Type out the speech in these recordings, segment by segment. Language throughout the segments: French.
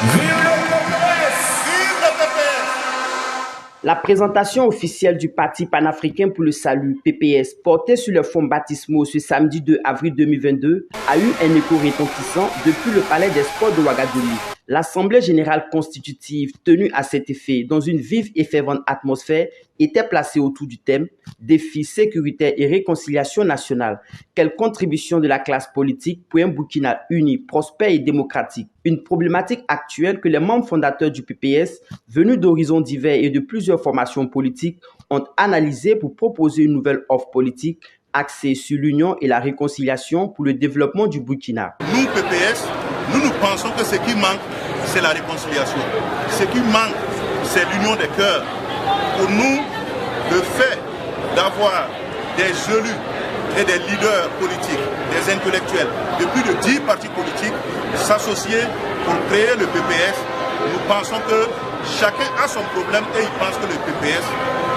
Vive le PPS! Vive le PPS! La présentation officielle du Parti panafricain pour le salut, PPS, portée sur le fonds baptismaux ce samedi 2 avril 2022, a eu un écho retentissant depuis le palais des sports de Ouagadougou. L'Assemblée générale constitutive, tenue à cet effet dans une vive et fervente atmosphère, était placée autour du thème « Défis sécuritaires et réconciliation nationale. Quelle contribution de la classe politique pour un Burkina uni, prospère et démocratique ?» Une problématique actuelle que les membres fondateurs du PPS, venus d'horizons divers et de plusieurs formations politiques, ont analysée pour proposer une nouvelle offre politique axée sur l'union et la réconciliation pour le développement du Burkina. Nous, PPS, nous pensons que ce qui manque, c'est la réconciliation. Ce qui manque, c'est l'union des cœurs. Pour nous, le fait d'avoir des élus et des leaders politiques, des intellectuels, de plus de 10 partis politiques, s'associer pour créer le PPS, nous pensons que chacun a son problème et il pense que le PPS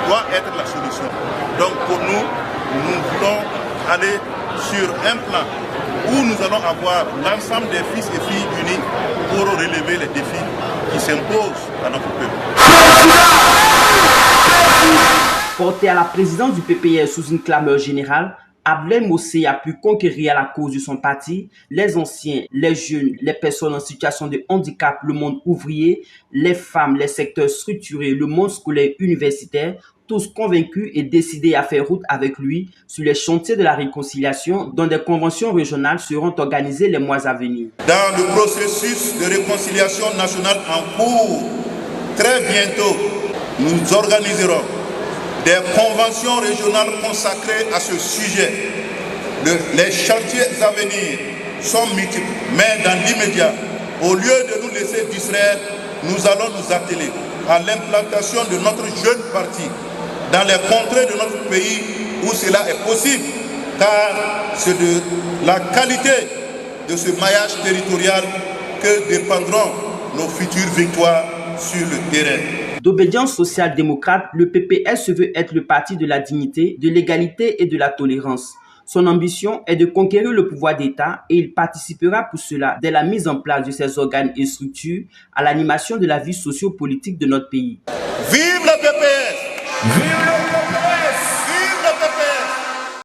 doit être la solution. Donc pour nous, nous voulons aller sur un plan où nous allons avoir l'ensemble des fils et filles unis pour relever les défis qui s'imposent à notre peuple. Porté à la présidence du PPS sous une clameur générale, Abdoulaye Mossé a pu conquérir à la cause de son parti les anciens, les jeunes, les personnes en situation de handicap, le monde ouvrier, les femmes, les secteurs structurés, le monde scolaire universitaire, tous convaincus et décidés à faire route avec lui sur les chantiers de la réconciliation dont des conventions régionales seront organisées les mois à venir. Dans le processus de réconciliation nationale en cours, très bientôt, nous organiserons des conventions régionales consacrées à ce sujet. Les chantiers à venir sont multiples, mais dans l'immédiat, au lieu de nous laisser distraire, nous allons nous atteler à l'implantation de notre jeune parti dans les contrées de notre pays où cela est possible, car c'est de la qualité de ce maillage territorial que dépendront nos futures victoires sur le terrain. D'obédience social-démocrate, le PPS se veut être le parti de la dignité, de l'égalité et de la tolérance. Son ambition est de conquérir le pouvoir d'État et il participera pour cela dès la mise en place de ses organes et structures à l'animation de la vie socio-politique de notre pays. Vive le PPS! Vive